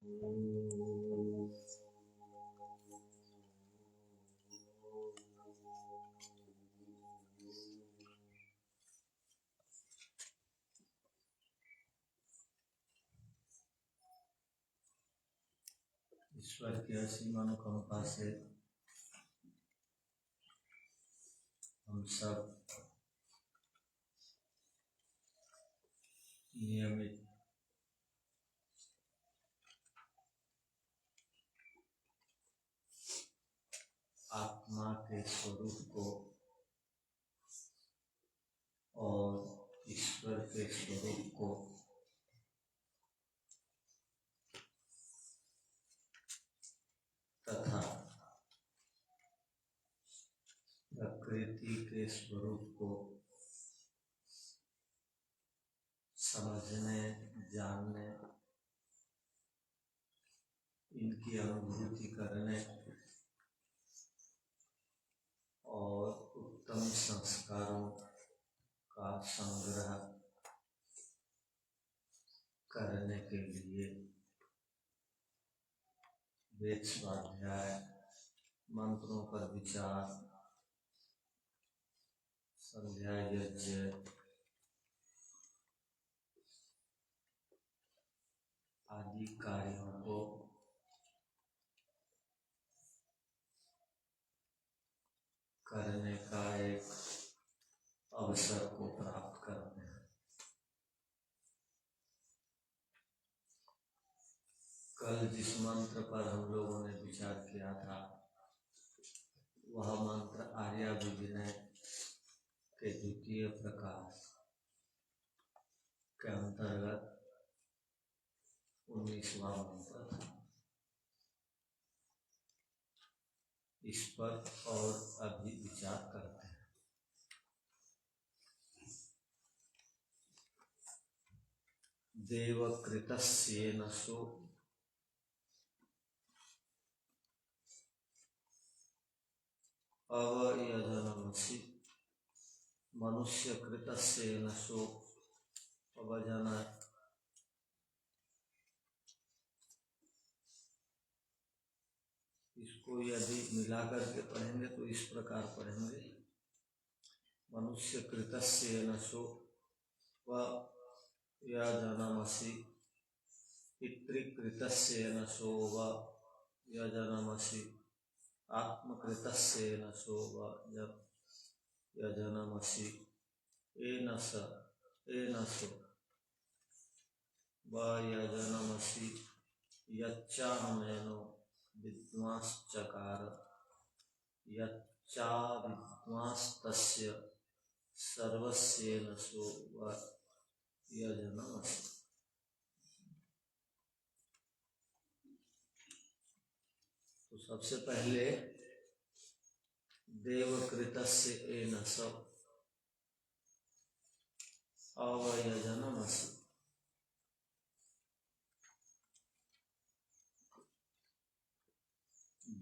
ईश्वर की असीम अनुकंपा से हम सब नियमित आत्मा के स्वरूप को और ईश्वर के स्वरूप को तथा प्रकृति के स्वरूप को समझने, जानने, इनकी अनुभूति करने और उत्तम संस्कारों का संग्रह करने के लिए वेद स्वाध्याय, मंत्रों पर विचार, संध्या यज्ञ आदि कार्यों को करने का एक अवसर को प्राप्त करते हैं। कल जिस मंत्र पर हम लोगों ने विचार किया था वह मंत्र आर्याभिविनय के द्वितीय प्रकाश के अंतर्गत 19वां मंत्र था। इस पर और अभी विचार करते हैं। देवकृतस्येन सो अवयजनमसि मनुष्यकृतस्येन सो अवजन। इसको यदि मिलाकर के पढ़ेंगे तो इस प्रकार पढ़ेंगे, मनुष्यकृतस्येन सो अवयजनमसि पितृकृतस्येन सो अवयजनमसि आत्मकृतस्येन सो अवयजनमसि एन सो अवयजनमसि यच्चाहमेनो विद्वांश्चकार यच्चा विद्वांस्तस्य सर्वस्येन सो अवयजनमसि। तो सबसे पहले देवकृतस्य एन सो अवयजनमसि।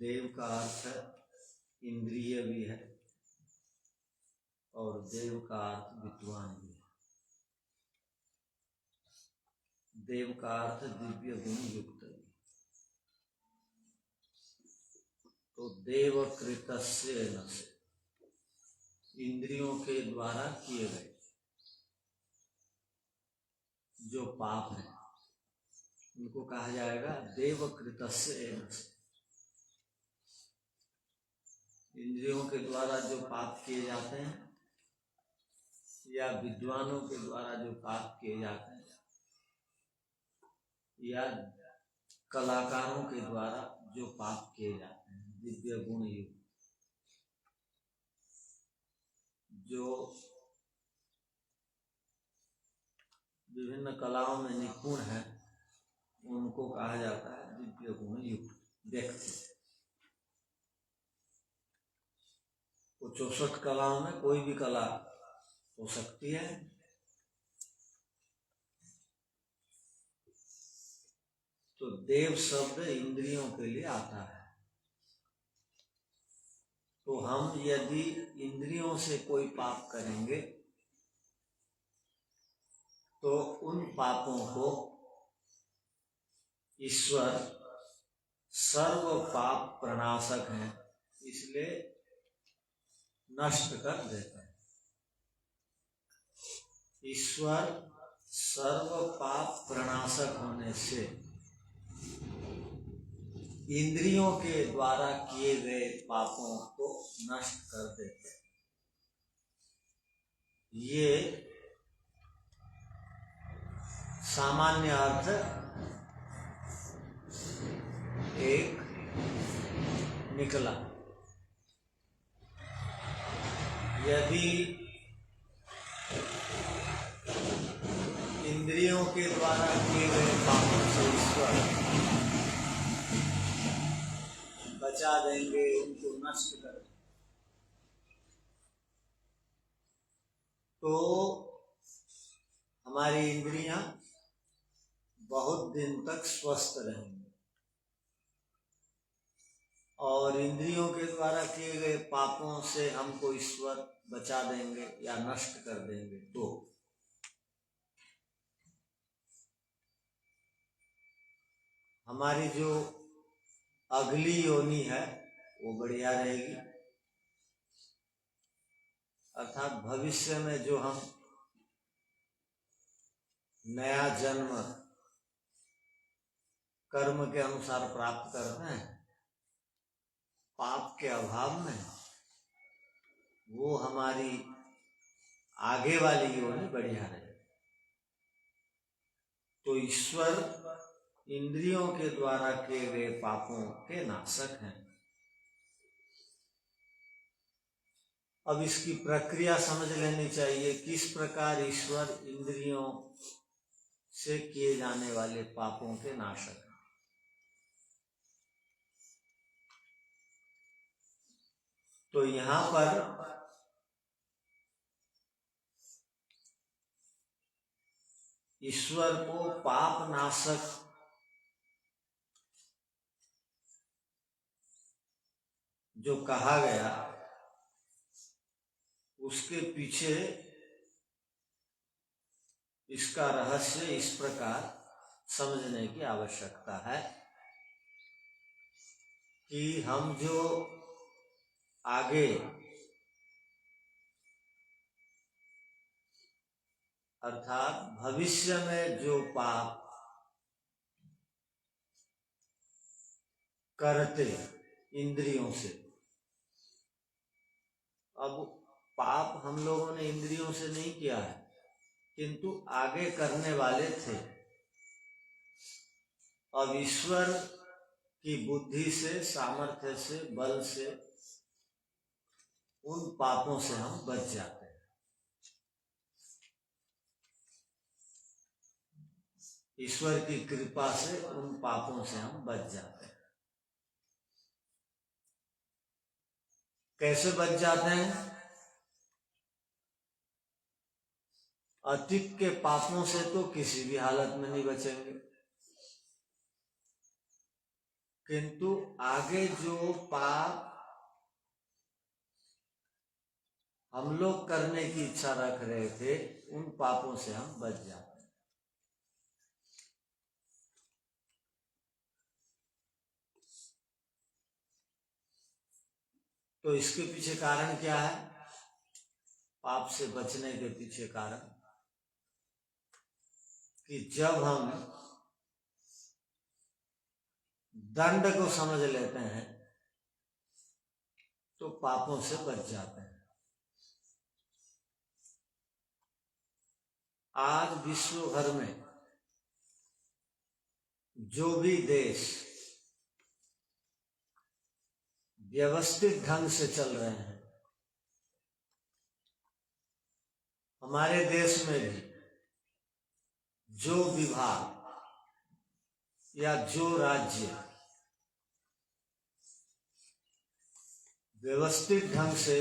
देव का अर्थ इंद्रिय भी है और देव का अर्थ विद्वान भी है। देव का अर्थ दिव्य गुण युक्त भी। तो देवकृतस्य से इंद्रियों के द्वारा किए गए जो पाप है उनको कहा जाएगा देवकृतस्य से। इंद्रियों के द्वारा जो पाप किए जाते हैं या विद्वानों के द्वारा जो पाप किए जाते हैं या कलाकारों के द्वारा जो पाप किए जाते हैं, दिव्य गुण युक्त जो विभिन्न कलाओं में निपुण है उनको कहा जाता है दिव्य गुण युक्त व्यक्ति। वो 64 कलाओं में कोई भी कला हो सकती है। तो देव शब्द इंद्रियों के लिए आता है। तो हम यदि इंद्रियों से कोई पाप करेंगे तो उन पापों को ईश्वर सर्व पाप प्रणाशक हैं, इसलिए नष्ट कर देते हैं। ईश्वर सर्व पाप प्रणाशक होने से इंद्रियों के द्वारा किए गए पापों को नष्ट कर देते हैं। ये सामान्य अर्थ एक निकला। यदि इंद्रियों के द्वारा किए गए पापों से ईश्वर बचा देंगे, उनको नष्ट कर देंगे, तो हमारी इंद्रियां बहुत दिन तक स्वस्थ रहेंगी और इंद्रियों के द्वारा किए गए पापों से हमको ईश्वर बचा देंगे या नष्ट कर देंगे, तो हमारी जो अगली योनि है वो बढ़िया रहेगी। अर्थात भविष्य में जो हम नया जन्म कर्म के अनुसार प्राप्त करते हैं, पाप के अभाव में, वो हमारी आगे वाली योनि बढ़िया रहे। तो ईश्वर इंद्रियों के द्वारा किए गए पापों के नाशक हैं। अब इसकी प्रक्रिया समझ लेनी चाहिए, किस प्रकार ईश्वर इंद्रियों से किए जाने वाले पापों के नाशक हैं। तो यहां पर ईश्वर को पाप नाशक जो कहा गया, उसके पीछे इसका रहस्य इस प्रकार समझने की आवश्यकता है कि हम जो आगे अर्थात भविष्य में जो पाप करते इंद्रियों से, अब पाप हम लोगों ने इंद्रियों से नहीं किया है, किंतु आगे करने वाले थे। अब ईश्वर की बुद्धि से, सामर्थ्य से, बल से उन पापों से हम बच जाते हैं। ईश्वर की कृपा से उन पापों से हम बच जाते हैं। कैसे बच जाते हैं? अतीत के पापों से तो किसी भी हालत में नहीं बचेंगे, किंतु आगे जो पाप हम लोग करने की इच्छा रख रहे थे, उन पापों से हम बच जाते हैं। तो इसके पीछे कारण क्या है? पाप से बचने के पीछे कारण कि जब हम दंड को समझ लेते हैं तो पापों से बच जाते हैं। आज विश्व भर में जो भी देश व्यवस्थित ढंग से चल रहे हैं, हमारे देश में भी जो विभाग या जो राज्य व्यवस्थित ढंग से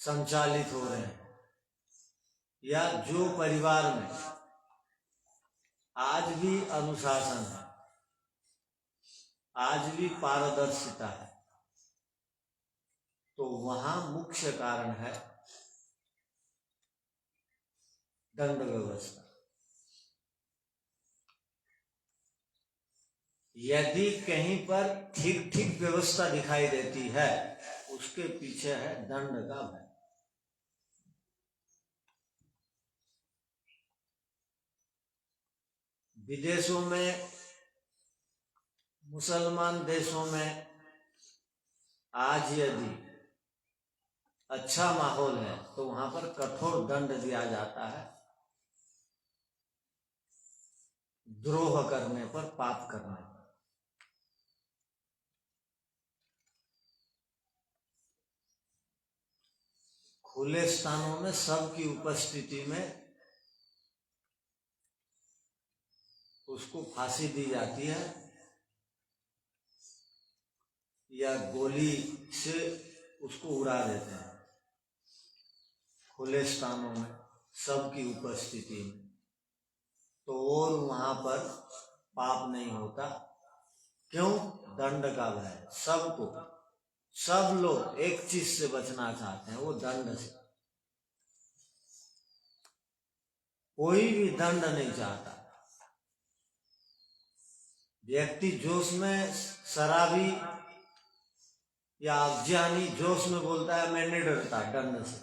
संचालित हो रहे हैं, या जो परिवार में आज भी अनुशासन है, आज भी पारदर्शिता है, तो वहां मुख्य कारण है दंड व्यवस्था। यदि कहीं पर ठीक ठीक व्यवस्था दिखाई देती है, उसके पीछे है दंड का भय। विदेशों में, मुसलमान देशों में आज यदि अच्छा माहौल है तो वहां पर कठोर दंड दिया जाता है द्रोह करने पर, पाप करने पर। खुले स्थानों में सबकी उपस्थिति में उसको फांसी दी जाती है या गोली से उसको उड़ा देते हैं, खुले स्थानों में सबकी उपस्थिति में। तो और वहां पर पाप नहीं होता। क्यों? दंड का भय। सबको, सब लोग एक चीज से बचना चाहते हैं, वो दंड से। कोई भी दंड नहीं चाहता। व्यक्ति जोश में, शराबी या अज्ञानी जोश में बोलता है मैं नहीं डरता दंड से,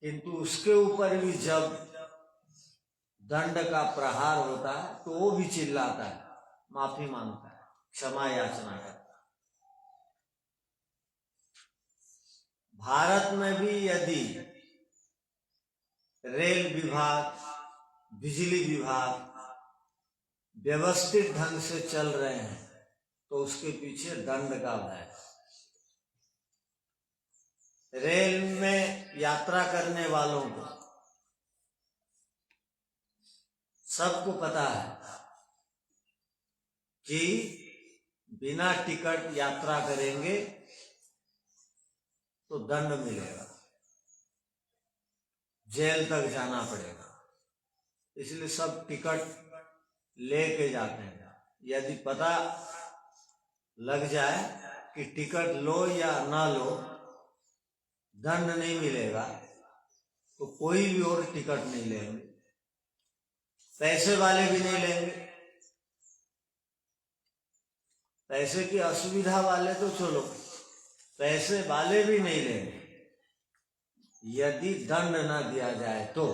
किंतु उसके ऊपर भी जब दंड का प्रहार होता है तो वो भी चिल्लाता है, माफी मांगता है, क्षमा याचना करता है। भारत में भी यदि रेल विभाग, बिजली विभाग व्यवस्थित ढंग से चल रहे हैं तो उसके पीछे दंड का भय। रेल में यात्रा करने वालों को सबको पता है कि बिना टिकट यात्रा करेंगे तो दंड मिलेगा, जेल तक जाना पड़ेगा। इसलिए सब टिकट लेके जाते हैं। यदि पता लग जाए कि टिकट लो या ना लो दंड नहीं मिलेगा तो कोई भी और टिकट नहीं लेंगे, पैसे वाले भी नहीं लेंगे। पैसे की असुविधा वाले तो चलो, पैसे वाले भी नहीं लेंगे यदि दंड ना दिया जाए तो।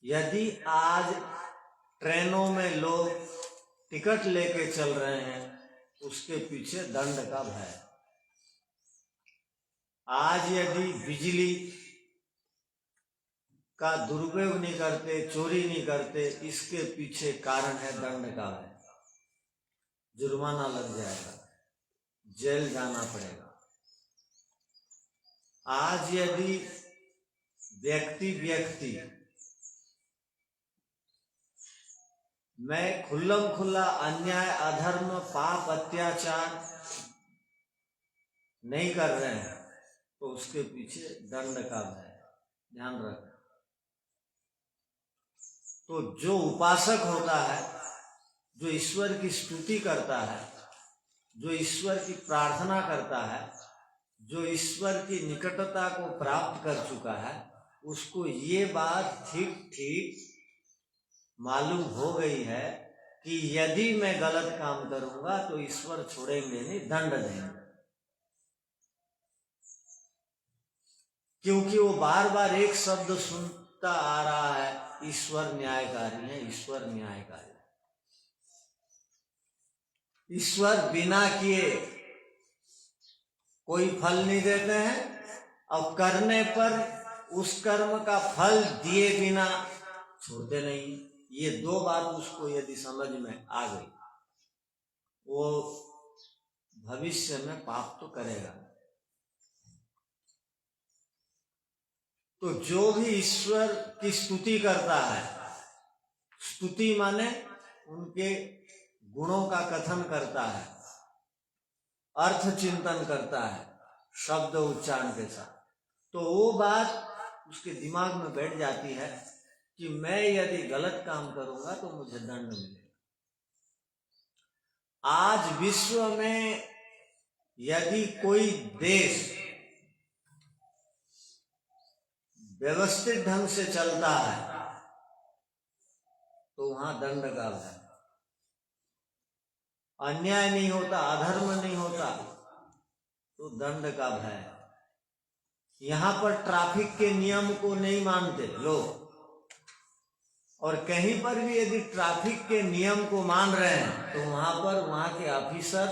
यदि आज ट्रेनों में लोग टिकट लेके चल रहे हैं, उसके पीछे दंड का भय। आज यदि बिजली का दुरुपयोग नहीं करते, चोरी नहीं करते, इसके पीछे कारण है दंड का भय। जुर्माना लग जाएगा, जेल जाना पड़ेगा। आज यदि व्यक्ति मैं खुल्लम खुल्ला अन्याय, अधर्म, पाप, अत्याचार नहीं कर रहे हैं तो उसके पीछे दंड का भय। ध्यान रखना। तो जो उपासक होता है, जो ईश्वर की स्तुति करता है, जो ईश्वर की प्रार्थना करता है, जो ईश्वर की निकटता को प्राप्त कर चुका है, उसको ये बात ठीक ठीक मालूम हो गई है कि यदि मैं गलत काम करूंगा तो ईश्वर छोड़ेंगे नहीं, दंड देंगे। क्योंकि वो बार बार एक शब्द सुनता आ रहा है, ईश्वर न्यायकारी है, ईश्वर न्यायकारी है। ईश्वर बिना किए कोई फल नहीं देते हैं और करने पर उस कर्म का फल दिए बिना छोड़ते नहीं। ये दो बात उसको यदि समझ में आ गई, वो भविष्य में पाप तो करेगा। तो जो भी ईश्वर की स्तुति करता है, स्तुति माने उनके गुणों का कथन करता है, अर्थ चिंतन करता है शब्द उच्चारण के साथ, तो वो बात उसके दिमाग में बैठ जाती है कि मैं यदि गलत काम करूंगा तो मुझे दंड मिलेगा। आज विश्व में यदि कोई देश व्यवस्थित ढंग से चलता है तो वहां दंड का भय। अन्याय नहीं होता, अधर्म नहीं होता, तो दंड का भय। यहां पर ट्रैफिक के नियम को नहीं मानते लोग, और कहीं पर भी यदि ट्रैफिक के नियम को मान रहे हैं तो वहां पर वहां के ऑफिसर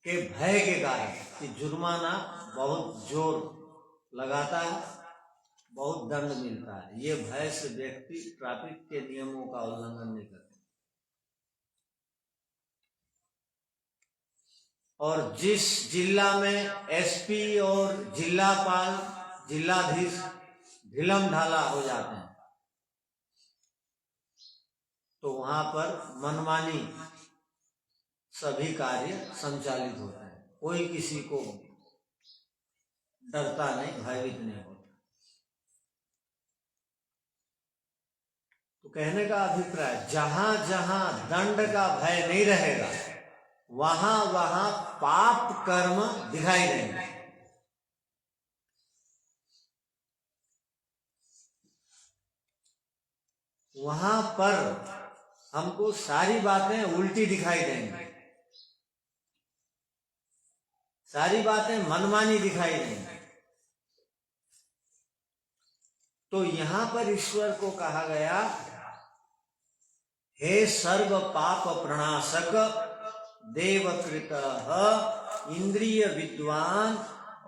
के भय के कारण कि जुर्माना बहुत जोर लगाता है, बहुत दंड मिलता है, ये भय से व्यक्ति ट्रैफिक के नियमों का उल्लंघन नहीं करता। और जिस जिला में एसपी और जिलापाल, जिलाधीश ढिलम ढाला हो जाते हैं तो वहां पर मनमानी सभी कार्य संचालित होते हैं, कोई किसी को डरता नहीं, भयभीत नहीं होता। तो कहने का अभिप्राय, जहां जहां दंड का भय नहीं रहेगा वहां वहां पाप कर्म दिखाई देंगे। वहां पर हमको सारी बातें उल्टी दिखाई देंगी, सारी बातें मनमानी दिखाई देंगी। तो यहां पर ईश्वर को कहा गया, हे सर्व पाप प्रणाशक देवकृत इंद्रिय विद्वान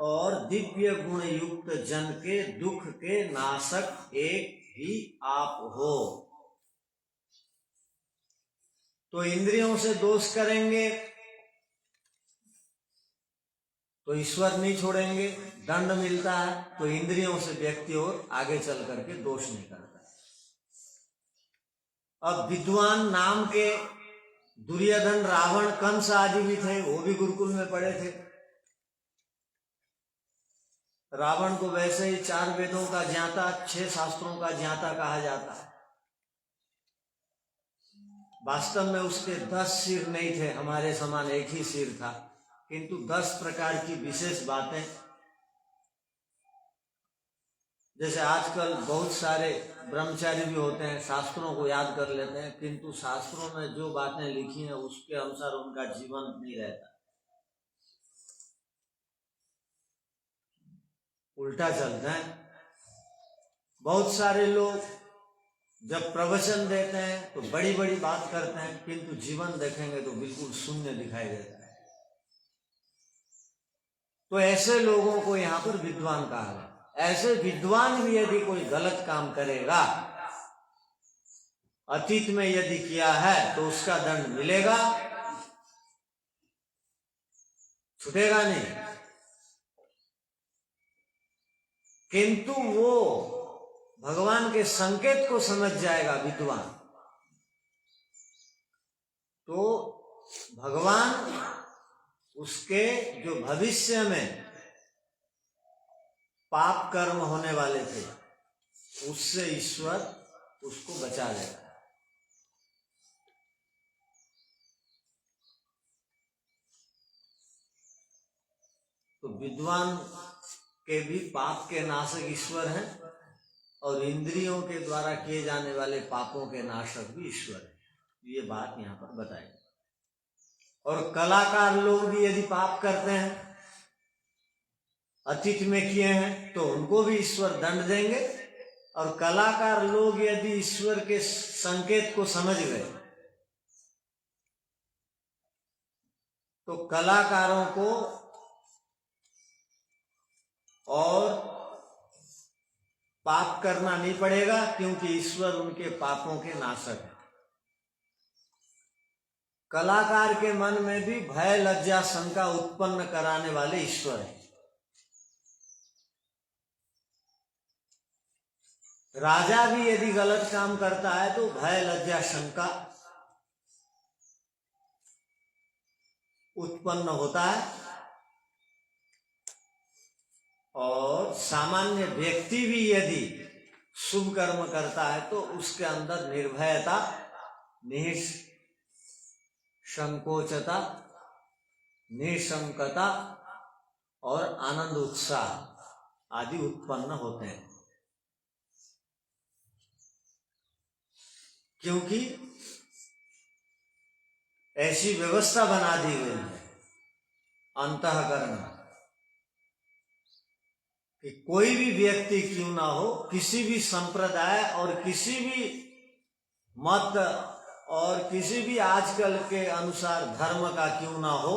और दिव्य गुण युक्त जन के दुख के नाशक एक ही आप हो। तो इंद्रियों से दोष करेंगे तो ईश्वर नहीं छोड़ेंगे, दंड मिलता है तो इंद्रियों से व्यक्ति और आगे चल करके दोष नहीं करता। अब विद्वान नाम के दुर्योधन, रावण, कंस आदि भी थे, वो भी गुरुकुल में पढ़े थे। रावण को वैसे ही 4 वेदों का ज्ञाता, 6 शास्त्रों का ज्ञाता कहा जाता है। वास्तव में उसके 10 सिर नहीं थे, हमारे समान एक ही सिर था, किंतु 10 प्रकार की विशेष बातें, जैसे आजकल बहुत सारे ब्रह्मचारी भी होते हैं, शास्त्रों को याद कर लेते हैं, किंतु शास्त्रों में जो बातें लिखी हैं उसके अनुसार उनका जीवन नहीं रहता, उल्टा चलते हैं। बहुत सारे लोग जब प्रवचन देते हैं तो बड़ी बड़ी बात करते हैं, किंतु जीवन देखेंगे तो बिल्कुल शून्य दिखाई देता है। तो ऐसे लोगों को यहाँ पर विद्वान कहा है। ऐसे विद्वान भी यदि कोई गलत काम करेगा, अतीत में यदि किया है तो उसका दंड मिलेगा, छूटेगा नहीं, किंतु वो भगवान के संकेत को समझ जाएगा विद्वान, तो भगवान उसके जो भविष्य में पाप कर्म होने वाले थे उससे ईश्वर उसको बचा लेगा। तो विद्वान के भी पाप के नाशक ईश्वर हैं और इंद्रियों के द्वारा किए जाने वाले पापों के नाशक भी ईश्वर है, ये बात यहाँ पर बताई। और कलाकार लोग भी यदि पाप करते हैं, अतीत में किए हैं, तो उनको भी ईश्वर दंड देंगे। और कलाकार लोग यदि ईश्वर के संकेत को समझ गए तो कलाकारों को और पाप करना नहीं पड़ेगा, क्योंकि ईश्वर उनके पापों के नाशक है। कलाकार के मन में भी भय, लज्जा, शंका उत्पन्न कराने वाले ईश्वर है। राजा भी यदि गलत काम करता है तो भय, लज्जा, शंका उत्पन्न होता है, और सामान्य व्यक्ति भी यदि शुभ कर्म करता है तो उसके अंदर निर्भयता, निसंकोचता, निशंकता और आनंद, उत्साह आदि उत्पन्न होते हैं। क्योंकि ऐसी व्यवस्था बना दी गई है अंतःकरण कि कोई भी व्यक्ति क्यों ना हो, किसी भी संप्रदाय और किसी भी मत और किसी भी आजकल के अनुसार धर्म का क्यों ना हो,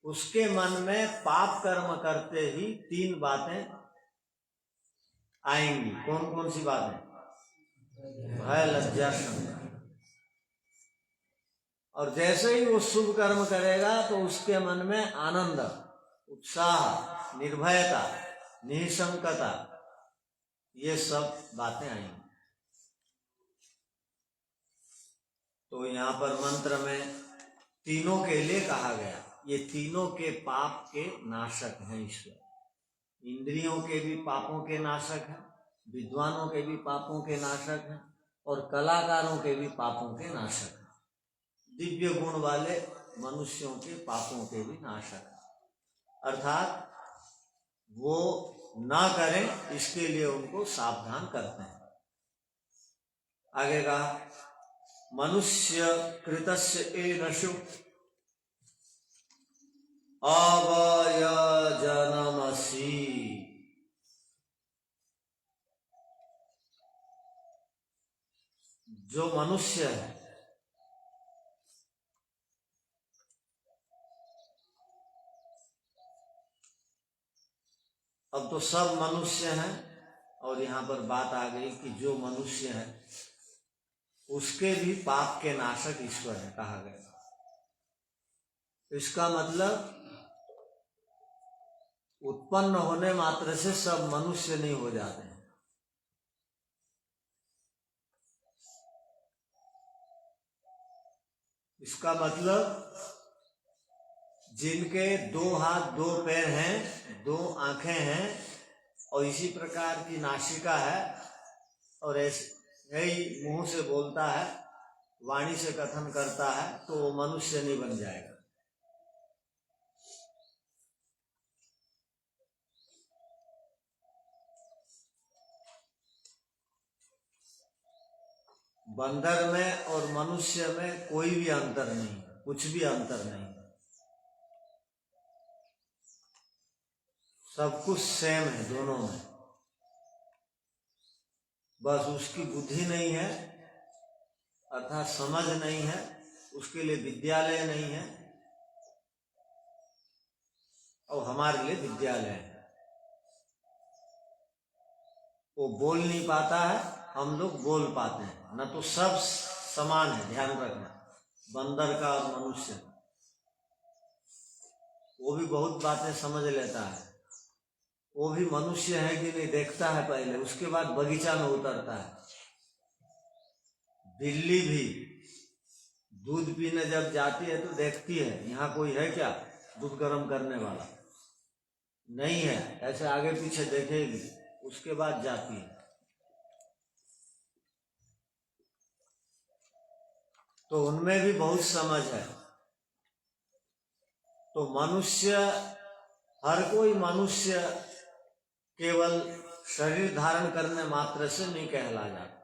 उसके मन में पाप कर्म करते ही 3 बातें आएंगी। कौन कौन सी बातें? भय, लज्जा, शंका। और जैसे ही वो शुभ कर्म करेगा तो उसके मन में आनंद, उत्साह, निर्भयता, निशंकता, ये सब बातें आएंगी। तो यहाँ पर मंत्र में तीनों के लिए कहा गया, ये तीनों के पाप के नाशक हैं ईश्वर। इंद्रियों के भी पापों के नाशक हैं, विद्वानों के भी पापों के नाशक हैं, और कलाकारों के भी पापों के नाशक हैं। दिव्य गुण वाले मनुष्यों के पापों के भी नाशक हैं। अर्थात वो ना करें इसके लिए उनको सावधान करते हैं। आगे कहा, मनुष्य कृतस्य एनशु अवयजनमसि। जो मनुष्य है, अब तो सब मनुष्य हैं, और यहाँ पर बात आ गई कि जो मनुष्य है उसके भी पाप के नाशक ईश्वर है कहा गया। इसका मतलब उत्पन्न होने मात्र से सब मनुष्य नहीं हो जाते हैं। इसका मतलब जिनके 2 हाथ 2 पैर हैं, 2 आंखें हैं, और इसी प्रकार की नासिका है, और ऐसे ही मुंह से बोलता है, वाणी से कथन करता है, तो वो मनुष्य नहीं बन जाएगा। बंदर में और मनुष्य में कोई भी अंतर नहीं, कुछ भी अंतर नहीं, सब कुछ सेम है दोनों में। बस उसकी बुद्धि नहीं है, अर्थात समझ नहीं है, उसके लिए विद्यालय नहीं है, और हमारे लिए विद्यालय है। वो बोल नहीं पाता है, हम लोग बोल पाते हैं। न तो सब समान है, ध्यान रखना, बंदर का और मनुष्य का। वो भी बहुत बातें समझ लेता है, वो भी मनुष्य है कि नहीं देखता है पहले, उसके बाद बगीचा में उतरता है। बिल्ली भी दूध पीने जब जाती है तो देखती है यहाँ कोई है क्या दूध गर्म करने वाला, नहीं है, ऐसे आगे पीछे देखेगी, उसके बाद जाती है। तो उनमें भी बहुत समझ है। तो मनुष्य, हर कोई मनुष्य केवल शरीर धारण करने मात्र से नहीं कहला जाता।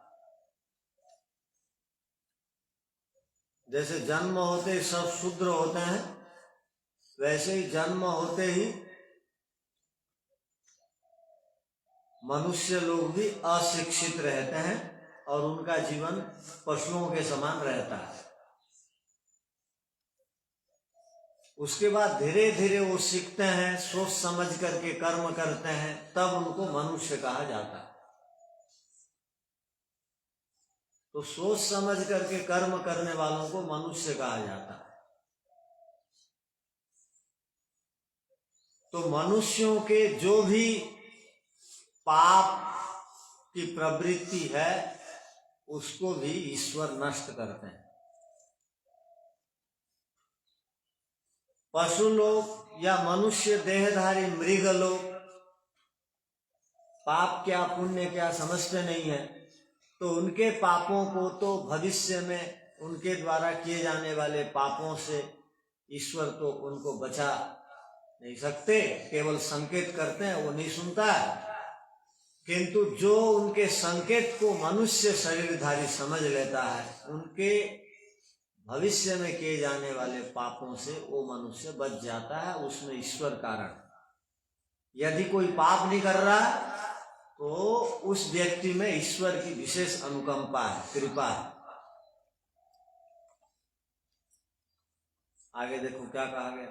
जैसे जन्म होते ही सब शूद्र होते हैं, वैसे ही जन्म होते ही मनुष्य लोग भी अशिक्षित रहते हैं, और उनका जीवन पशुओं के समान रहता है। उसके बाद धीरे धीरे वो सीखते हैं, सोच समझ करके कर्म करते हैं, तब उनको मनुष्य कहा जाता है। तो सोच समझ करके कर्म करने वालों को मनुष्य कहा जाता है। तो मनुष्यों के जो भी पाप की प्रवृत्ति है उसको भी ईश्वर नष्ट करते हैं। पशु लोग या मनुष्य देहधारी मृग लोग पाप क्या पुण्य क्या समझते नहीं है, तो उनके पापों को तो भविष्य में उनके द्वारा किए जाने वाले पापों से ईश्वर तो उनको बचा नहीं सकते, केवल संकेत करते हैं, वो नहीं सुनता है। किंतु जो उनके संकेत को मनुष्य शरीरधारी समझ लेता है, उनके भविष्य में किए जाने वाले पापों से वो मनुष्य बच जाता है, उसमें ईश्वर कारण। यदि कोई पाप नहीं कर रहा तो उस व्यक्ति में ईश्वर की विशेष अनुकंपा है, कृपा है। आगे देखो क्या कहा गया,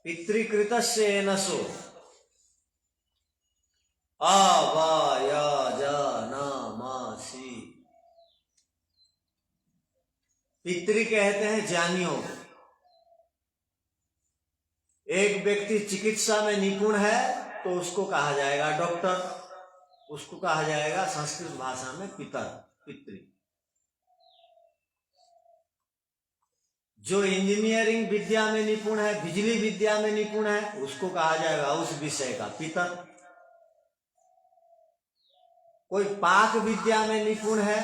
पितृकृतस्य एनसो अवयजनमसि। पितृ कहते हैं ज्ञानियों। एक व्यक्ति चिकित्सा में निपुण है तो उसको कहा जाएगा डॉक्टर, उसको कहा जाएगा संस्कृत भाषा में पितृ। जो इंजीनियरिंग विद्या में निपुण है, बिजली विद्या में निपुण है, उसको कहा जाएगा उस विषय का पितर। कोई पाक विद्या में निपुण है,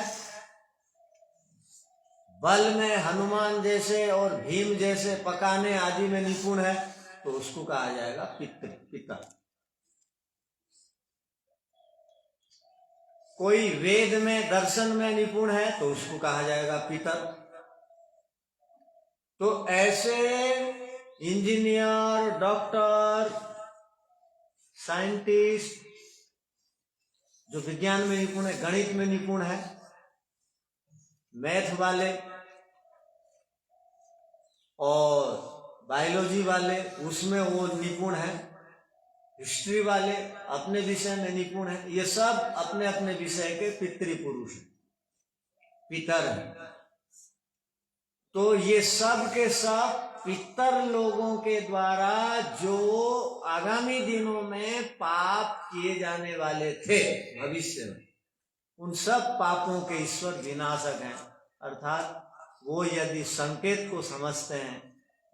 बल में हनुमान जैसे और भीम जैसे पकाने आदि में निपुण है, तो उसको कहा जाएगा पितर। कोई वेद में दर्शन में निपुण है तो उसको कहा जाएगा पितर। तो ऐसे इंजीनियर, डॉक्टर, साइंटिस्ट जो विज्ञान में निपुण है, गणित में निपुण है, मैथ वाले और बायोलॉजी वाले उसमें वो निपुण है, हिस्ट्री वाले अपने विषय में निपुण है, ये सब अपने अपने विषय के पितृपुरुष हैं, पितर हैं। तो ये सब के सब पितर लोगों के द्वारा जो आगामी दिनों में पाप किए जाने वाले थे भविष्य में, उन सब पापों के ईश्वर विनाशक हैं। अर्थात वो यदि संकेत को समझते हैं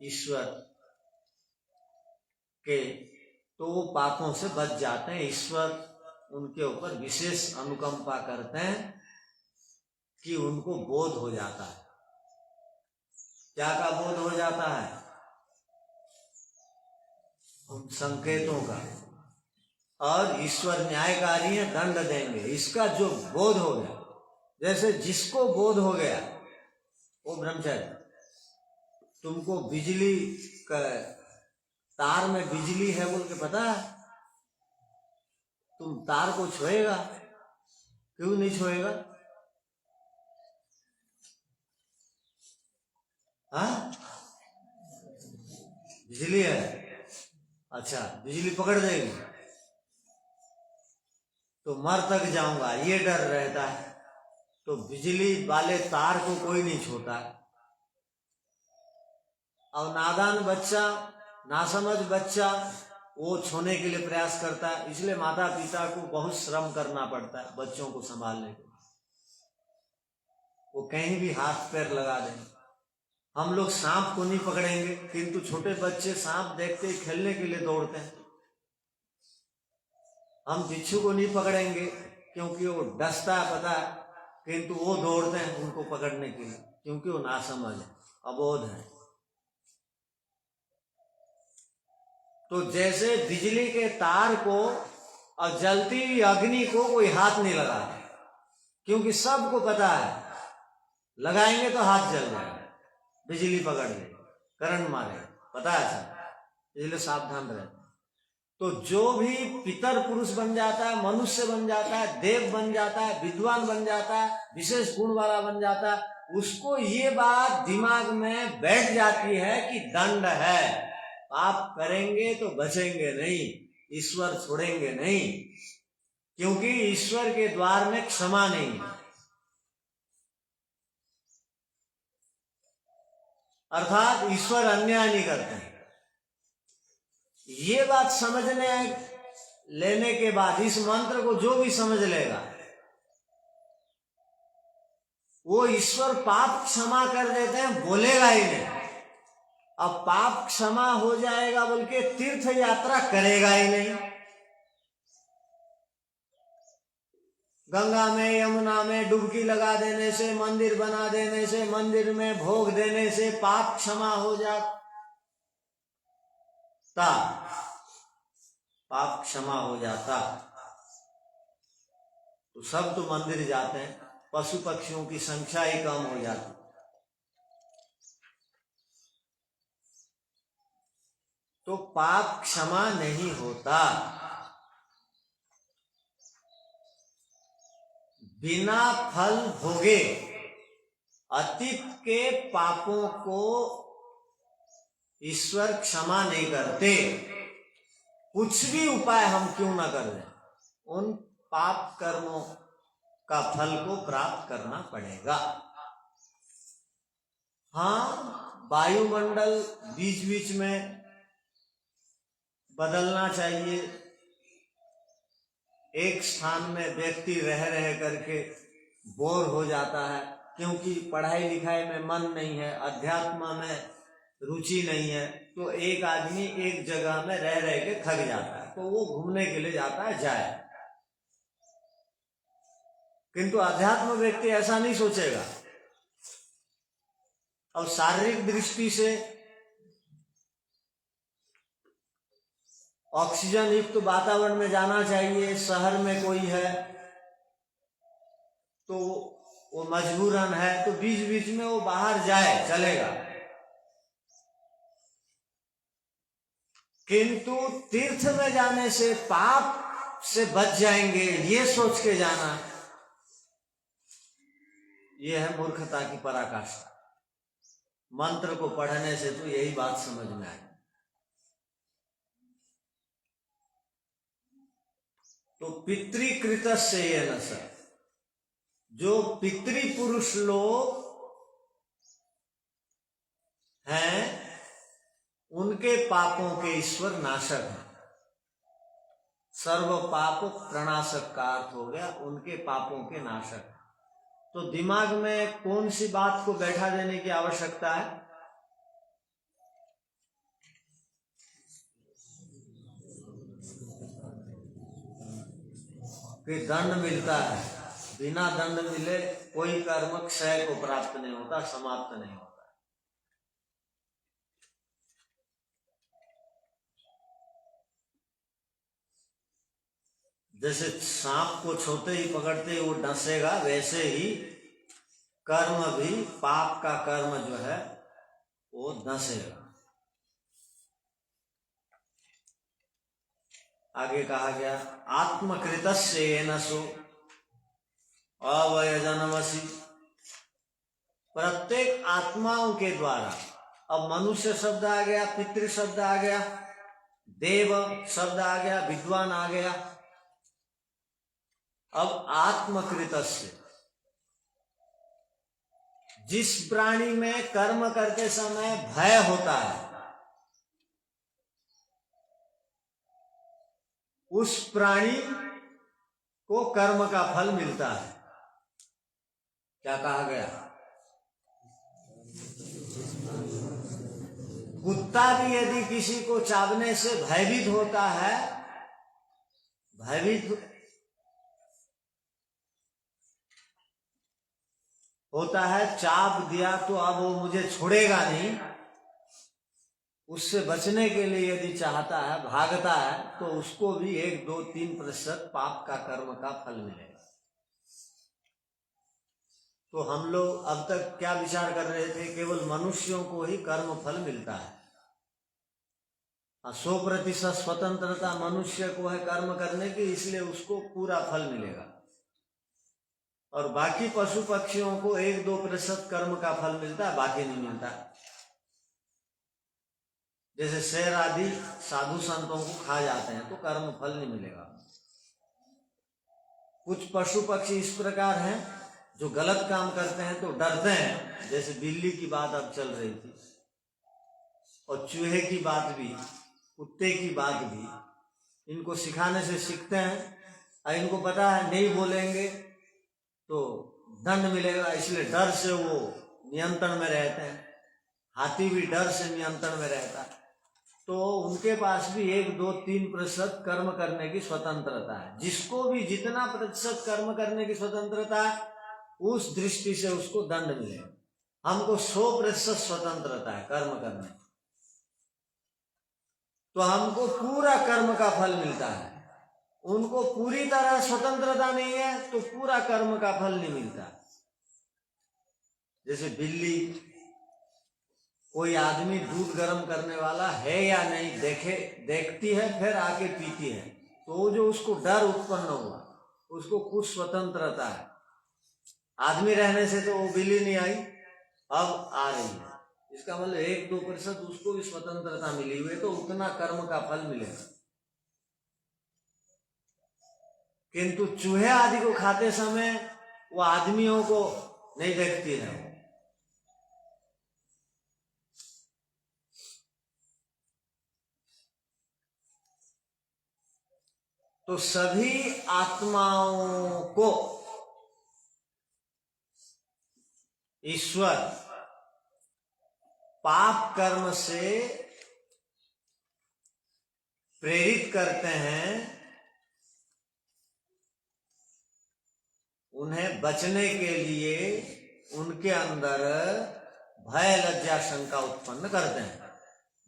ईश्वर के तो वो पापों से बच जाते हैं। ईश्वर उनके ऊपर विशेष अनुकंपा करते हैं कि उनको बोध हो जाता है। क्या का बोध हो जाता है? उन संकेतों का। और ईश्वर न्यायकारी है, दंड देंगे। इसका जो बोध हो गया, जैसे जिसको बोध हो गया वो ब्रह्मचारी, तुमको बिजली का तार में बिजली है बोल के पता है, तुम तार को छुएगा? क्यों नहीं छुएगा? हाँ, बिजली है, अच्छा बिजली पकड़ देगी तो मर तक जाऊंगा, ये डर रहता है। तो बिजली वाले तार को कोई नहीं छूता। और नादान बच्चा, नासमझ बच्चा वो छूने के लिए प्रयास करता है। इसलिए माता पिता को बहुत श्रम करना पड़ता है बच्चों को संभालने के। वो कहीं भी हाथ पैर लगा देंगे। हम लोग सांप को नहीं पकड़ेंगे, किंतु छोटे बच्चे सांप देखते ही खेलने के लिए दौड़ते हैं। हम बिच्छू को नहीं पकड़ेंगे क्योंकि वो डसता है, पता है, किंतु वो दौड़ते हैं उनको पकड़ने के लिए, क्योंकि वो नासमझ है, अबोध है। तो जैसे बिजली के तार को और जलती हुई अग्नि को कोई हाथ नहीं लगाता, क्योंकि सबको पता है लगाएंगे तो हाथ जल जाएगा, बिजली पकड़ ले, करंट मारे, पता है सब, इसलिए सावधान रहे। तो जो भी पितर पुरुष बन जाता है, मनुष्य बन जाता है, देव बन जाता है, विद्वान बन जाता है, विशेष गुण वाला बन जाता है, उसको ये बात दिमाग में बैठ जाती है कि दंड है, पाप करेंगे तो बचेंगे नहीं, ईश्वर छोड़ेंगे नहीं, क्योंकि ईश्वर के द्वार में क्षमा नहीं है। अर्थात ईश्वर अन्याय नहीं करते। ये बात समझने लेने के बाद इस मंत्र को जो भी समझ लेगा वो ईश्वर पाप क्षमा कर देते हैं, बोलेगा ही नहीं। अब पाप क्षमा हो जाएगा बोल के तीर्थ यात्रा करेगा ही नहीं। गंगा में, यमुना में डुबकी लगा देने से, मंदिर बना देने से, मंदिर में भोग देने से पाप क्षमा हो जाता, पाप क्षमा हो जाता। तो सब तो मंदिर जाते हैं, पशु पक्षियों की संख्या ही कम हो जाती। तो पाप क्षमा नहीं होता। बिना फल भोगे अतीत के पापों को ईश्वर क्षमा नहीं करते। कुछ भी उपाय हम क्यों ना कर लें, उन पाप कर्मों का फल को प्राप्त करना पड़ेगा। हाँ, वायुमंडल बीच बीच में बदलना चाहिए। एक स्थान में व्यक्ति रह करके बोर हो जाता है, क्योंकि पढ़ाई लिखाई में मन नहीं है, अध्यात्म में रुचि नहीं है, तो एक आदमी एक जगह में रह के थक जाता है, तो वो घूमने के लिए जाता है, जाए। किंतु अध्यात्म व्यक्ति ऐसा नहीं सोचेगा। और शारीरिक दृष्टि से ऑक्सीजन युक्त वातावरण में जाना चाहिए। शहर में कोई है तो वो मजबूरन है, तो बीच बीच में वो बाहर जाए, चलेगा। किंतु तीर्थ में जाने से पाप से बच जाएंगे, ये सोच के जाना, ये है मूर्खता की पराकाष्ठा। मंत्र को पढ़ने से तो यही बात समझ में आई। तो पितृकृतस्य येन स, जो पितृपुरुष लोग हैं उनके पापों के ईश्वर नाशक हैं। सर्व पाप प्रणाशक का अर्थ हो गया उनके पापों के नाशक। तो दिमाग में कौन सी बात को बैठा देने की आवश्यकता है कि दंड मिलता है। बिना दंड मिले कोई कर्म क्षय को प्राप्त नहीं होता, समाप्त नहीं होता। जैसे सांप को छोटे ही पकड़ते ही वो डसेगा, वैसे ही कर्म भी, पाप का कर्म जो है वो डसेगा। आगे कहा गया आत्मकृतस्य येन सो अवयजनमसि, प्रत्येक आत्माओं के द्वारा। अब मनुष्य शब्द आ गया, पितृ शब्द आ गया, देव शब्द आ गया, विद्वान आ गया। अब आत्मकृतस्य, जिस प्राणी में कर्म करते समय भय होता है, उस प्राणी को कर्म का फल मिलता है। क्या कहा गया? कुत्ता भी यदि किसी को चावने से भयभीत होता है, भयभीत होता है, चाप दिया तो अब वो मुझे छोड़ेगा नहीं, उससे बचने के लिए यदि चाहता है, भागता है, तो उसको भी 1, 2, 3% पाप का कर्म का फल मिलेगा। तो हम लोग अब तक क्या विचार कर रहे थे? केवल मनुष्यों को ही कर्म फल मिलता है। 100% स्वतंत्रता मनुष्य को है कर्म करने की, इसलिए उसको पूरा फल मिलेगा। और बाकी पशु पक्षियों को 1-2% कर्म का फल मिलता है, बाकी नहीं मिलता। जैसे शेर आदि साधु संतों को खा जाते हैं तो कर्म फल नहीं मिलेगा। कुछ पशु पक्षी इस प्रकार हैं जो गलत काम करते हैं तो डरते हैं, जैसे बिल्ली की बात अब चल रही थी, और चूहे की बात भी, कुत्ते की बात भी। इनको सिखाने से सीखते हैं, और इनको पता है नहीं बोलेंगे तो दंड मिलेगा, इसलिए डर से वो नियंत्रण में रहते हैं। हाथी भी डर से नियंत्रण में रहता है। तो उनके पास भी 1, 2, 3% कर्म करने की स्वतंत्रता है। जिसको भी जितना प्रतिशत कर्म करने की स्वतंत्रता है, उस दृष्टि से उसको दंड मिलेगा। हमको 100% स्वतंत्रता है कर्म करने, तो हमको पूरा कर्म का फल मिलता है। उनको पूरी तरह स्वतंत्रता नहीं है तो पूरा कर्म का फल नहीं मिलता। जैसे बिल्ली कोई आदमी दूध गर्म करने वाला है या नहीं देखती है, फिर आके पीती है, तो जो उसको डर उत्पन्न हुआ, उसको कुछ स्वतंत्रता है। आदमी रहने से तो वो बिल्ली नहीं आई, अब आ रही है, इसका मतलब 1-2% उसको भी स्वतंत्रता मिली हुई है, तो उतना कर्म का फल मिलेगा। किंतु चूहे आदि को खाते समय वो आदमियों को नहीं देखती है। तो सभी आत्माओं को ईश्वर पाप कर्म से प्रेरित करते हैं, उन्हें बचने के लिए उनके अंदर भय लज्जा शंका उत्पन्न करते हैं।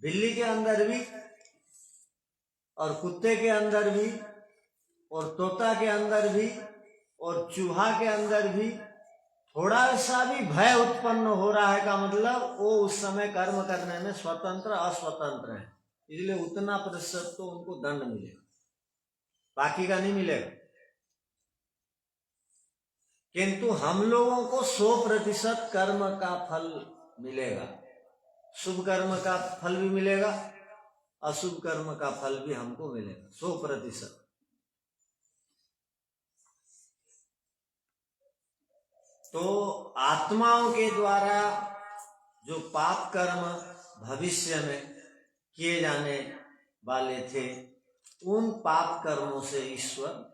बिल्ली के अंदर भी और कुत्ते के अंदर भी और तोता के अंदर भी और चूहा के अंदर भी थोड़ा सा भी भय उत्पन्न हो रहा है का मतलब वो उस समय कर्म करने में स्वतंत्र अस्वतंत्र है, इसलिए उतना प्रतिशत तो उनको दंड मिलेगा, बाकी का नहीं मिलेगा। किंतु हम लोगों को 100% कर्म का फल मिलेगा। शुभ कर्म का फल भी मिलेगा, अशुभ कर्म का फल भी हमको मिलेगा 100%। तो आत्माओं के द्वारा जो पाप कर्म भविष्य में किए जाने वाले थे, उन पाप कर्मों से ईश्वर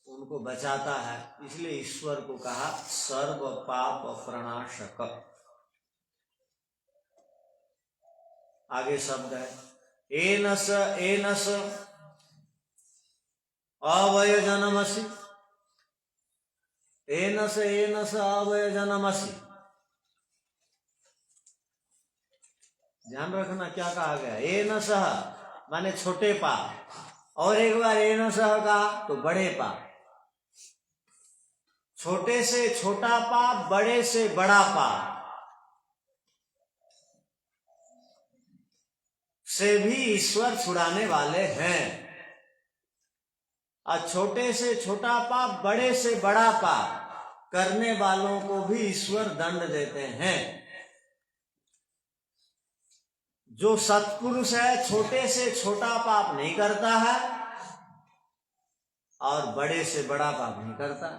उनको बचाता है, इसलिए ईश्वर को कहा सर्व पाप प्रणाशक। आगे शब्द है एनस एनस अवय जनमसि, एनस एनस अवय जनमसि। ध्यान रखना क्या कहा गया, एनस माने छोटे पाप, और एक बार एनस कहा तो बड़े पाप। छोटे से छोटा पाप, बड़े से बड़ा पाप से भी ईश्वर छुड़ाने वाले हैं, और छोटे से छोटा पाप, बड़े से बड़ा पाप करने वालों को भी ईश्वर दंड देते हैं। जो सत्पुरुष है छोटे से छोटा पाप नहीं करता है और बड़े से बड़ा पाप नहीं करता।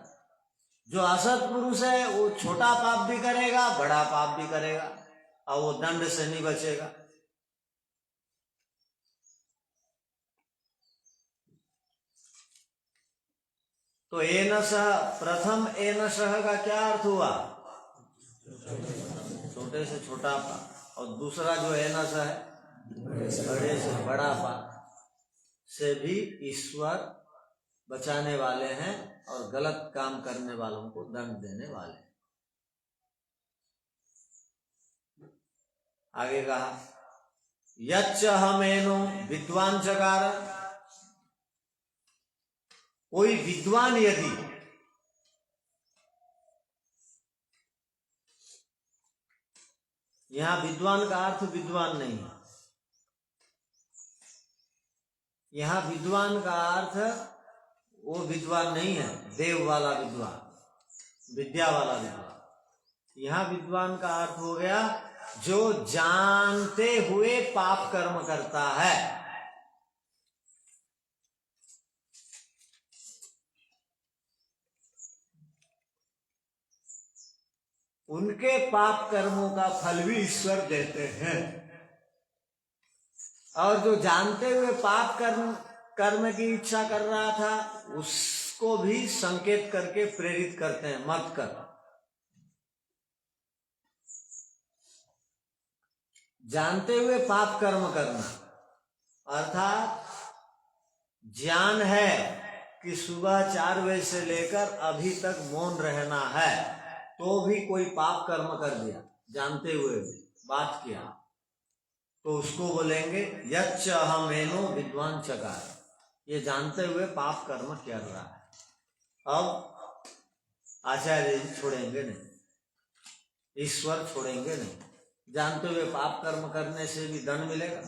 जो असत्पुरुष है वो छोटा पाप भी करेगा, बड़ा पाप भी करेगा, और वो दंड से नहीं बचेगा। तो एनस, प्रथम एनस का क्या अर्थ हुआ, छोटे से छोटा पाप, और दूसरा जो एनस है बड़े से बड़ा पाप से भी ईश्वर बचाने वाले हैं और गलत काम करने वालों को दंड देने वाले हैं। आगे कहा यच्च हमेनो विद्वान चकार, कोई विद्वान यदि यहां विद्वान का अर्थ विद्वान नहीं है, यहां विद्वान का अर्थ वो विद्वान नहीं है देव वाला विद्वान, विद्या वाला विद्वान। यहां विद्वान का अर्थ हो गया जो जानते हुए पाप कर्म करता है। उनके पाप कर्मों का फल भी ईश्वर देते हैं, और जो जानते हुए पाप कर्म की इच्छा कर रहा था उसको भी संकेत करके प्रेरित करते हैं, मत कर। जानते हुए पाप कर्म करना अर्थात ज्ञान है कि सुबह 4 बजे से लेकर अभी तक मौन रहना है, तो भी कोई पाप कर्म कर दिया, जानते हुए भी बात किया, तो उसको बोलेंगे यच्च अहमेनो विद्वान चकार, ये जानते हुए पाप कर्म कर रहा है। अब आचार्य जी छोड़ेंगे नहीं, ईश्वर छोड़ेंगे नहीं, जानते हुए पाप कर्म करने से भी दंड मिलेगा।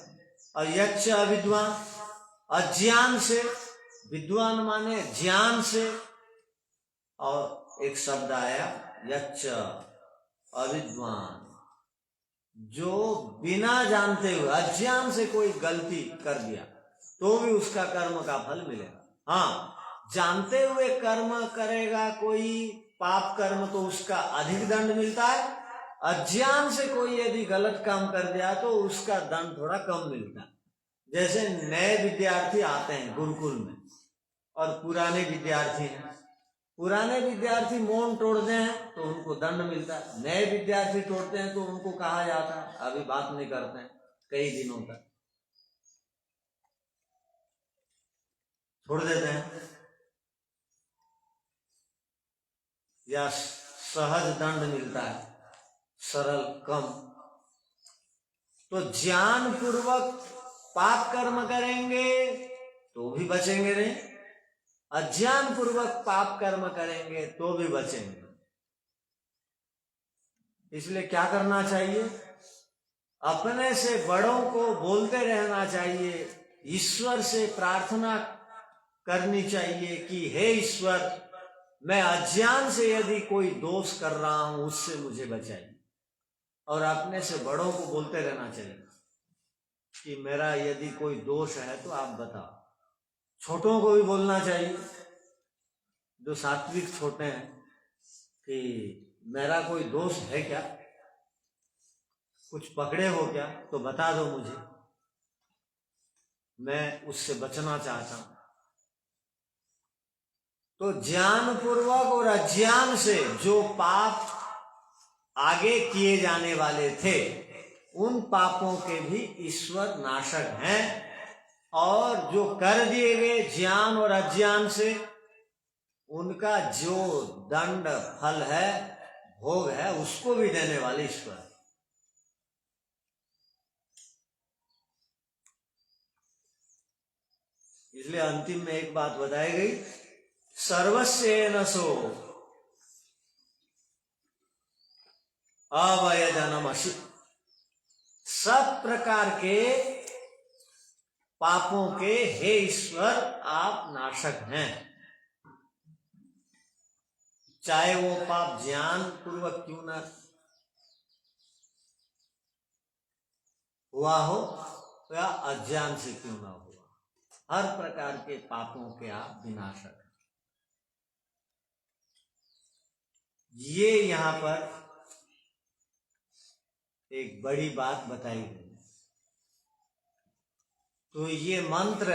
और यच्च अविद्वान, अज्ञान से, विद्वान माने ज्ञान से, और एक शब्द आया यच्च अविद्वान, जो बिना जानते हुए अज्ञान से कोई गलती कर दिया तो भी उसका कर्म का फल मिलेगा। हाँ, जानते हुए कर्म करेगा कोई पाप कर्म तो उसका अधिक दंड मिलता है। अज्ञान से कोई यदि गलत काम कर दिया तो उसका दंड थोड़ा कम मिलता है। जैसे नए विद्यार्थी आते हैं गुरुकुल में और पुराने विद्यार्थी हैं, पुराने विद्यार्थी मौन तोड़ते हैं तो उनको दंड मिलता है, नए विद्यार्थी तोड़ते हैं तो उनको कहा जाता है अभी बात नहीं करते हैं कई दिनों तक, छोड़ देते हैं, या सहज दंड मिलता है, सरल कम। तो ज्ञान पूर्वक पाप कर्म करेंगे तो भी बचेंगे नहीं, अज्ञान पूर्वक पाप कर्म करेंगे तो भी बचेंगे। इसलिए क्या करना चाहिए? अपने से बड़ों को बोलते रहना चाहिए, ईश्वर से प्रार्थना करनी चाहिए कि हे ईश्वर, मैं अज्ञान से यदि कोई दोष कर रहा हूं उससे मुझे बचाइए। और अपने से बड़ों को बोलते रहना चाहिए कि मेरा यदि कोई दोष है तो आप बताओ। छोटों को भी बोलना चाहिए, जो सात्विक छोटे हैं, कि मेरा कोई दोष है क्या, कुछ पकड़े हो क्या तो बता दो मुझे, मैं उससे बचना चाहता हूं। तो ज्ञान पूर्वक और अज्ञान से जो पाप आगे किए जाने वाले थे उन पापों के भी ईश्वर नाशक हैं, और जो कर दिए गए ज्ञान और अज्ञान से उनका जो दंड फल है, भोग है, उसको भी देने वाले ईश्वर। इसलिए अंतिम में एक बात बताई गई, सर्वस्य नसो अवयजनमसि, सब प्रकार के पापों के हे ईश्वर आप नाशक हैं। चाहे वो पाप ज्ञान पूर्वक क्यों न हुआ हो या अज्ञान से क्यों न हुआ, हर प्रकार के पापों के आप विनाशक हैं। ये यहां पर एक बड़ी बात बताई गई। तो ये मंत्र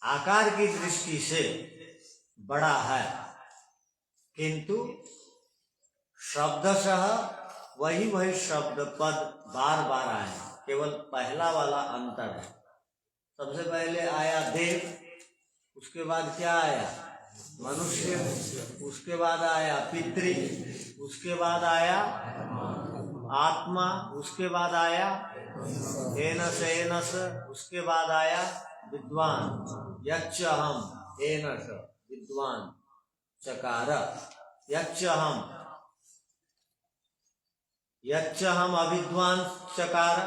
आकार की दृष्टि से बड़ा है, किंतु शब्दशः वही शब्द पद बार बार आए, केवल पहला वाला अंतर है। सबसे पहले आया देव, उसके बाद क्या आया मनुष्य, उसके बाद आया पितृ, उसके बाद आया आत्मा, उसके बाद आया एनस एनस, उसके बाद आया विद्वान, यच्च हम एनस विद्वान चकार, यच्च हम अविद्वान चकार,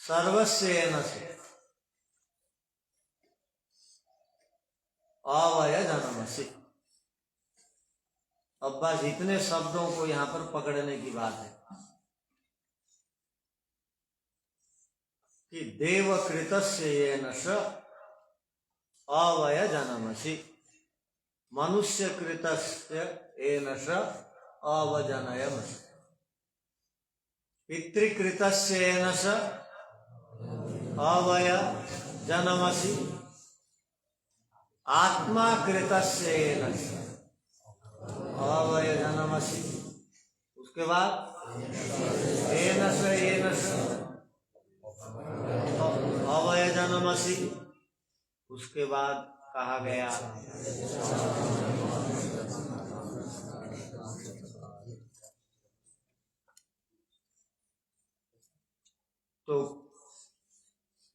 सर्वस्य एनस अवयजनमसि। अब बस इतने शब्दों को यहां पर पकड़ने की बात है कि देवकृतस्य येनस अवयजनमसि, मनुष्य कृतस्य येनस अवजनयमसि, पितृकृतस्य येनस अवयजनमसि, आत्मा कृतस्य येनस अवयजनमसि, उसके बाद एनस एनस अवयजनमसि, उसके बाद कहा गया तो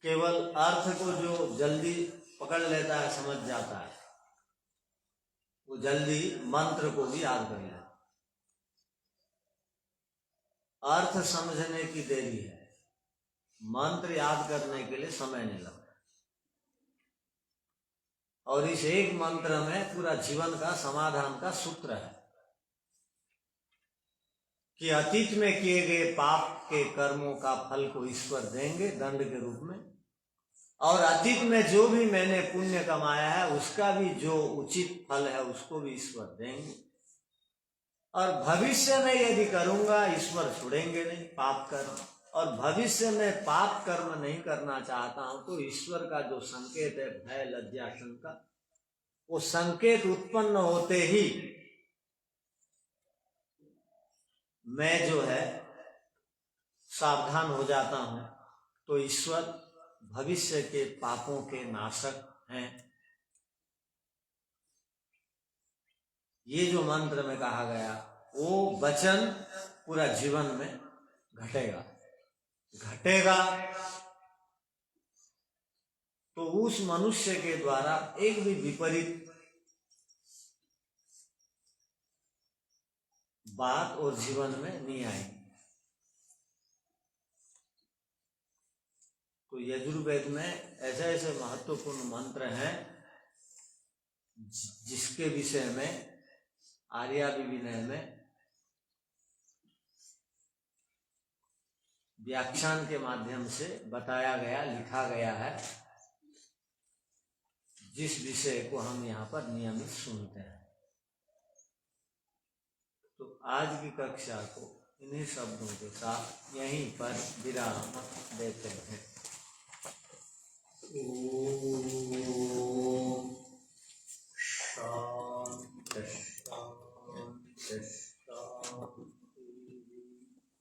केवल अर्थ को जो जल्दी पकड़ लेता है, समझ जाता है, वो जल्दी मंत्र को भी याद कर ले। अर्थ समझने की देरी है, मंत्र याद करने के लिए समय नहीं लगता। और इस एक मंत्र में पूरा जीवन का समाधान का सूत्र है कि अतीत में किए गए पाप के कर्मों का फल को ईश्वर देंगे दंड के रूप में, और अतीत में जो भी मैंने पुण्य कमाया है उसका भी जो उचित फल है उसको भी ईश्वर देंगे। और भविष्य में यदि करूंगा ईश्वर छोड़ेंगे नहीं पाप कर्म, और भविष्य में पाप कर्म नहीं करना चाहता हूं तो ईश्वर का जो संकेत है भय लज्जा शंका, वो संकेत उत्पन्न होते ही मैं जो है सावधान हो जाता हूं। तो ईश्वर भविष्य के पापों के नाशक हैं। ये जो मंत्र में कहा गया वो वचन पूरा जीवन में घटेगा तो उस मनुष्य के द्वारा एक भी विपरीत बात और जीवन में नहीं आएगी। तो यजुर्वेद में ऐसे ऐसे महत्वपूर्ण मंत्र हैं जिसके विषय में आर्याविनय में व्याख्यान के माध्यम से बताया गया, लिखा गया है, जिस विषय को हम यहाँ पर नियमित सुनते हैं। तो आज की कक्षा को इन्हीं शब्दों के साथ यहीं पर विराम देते हैं। ओम शांति शांति शांति।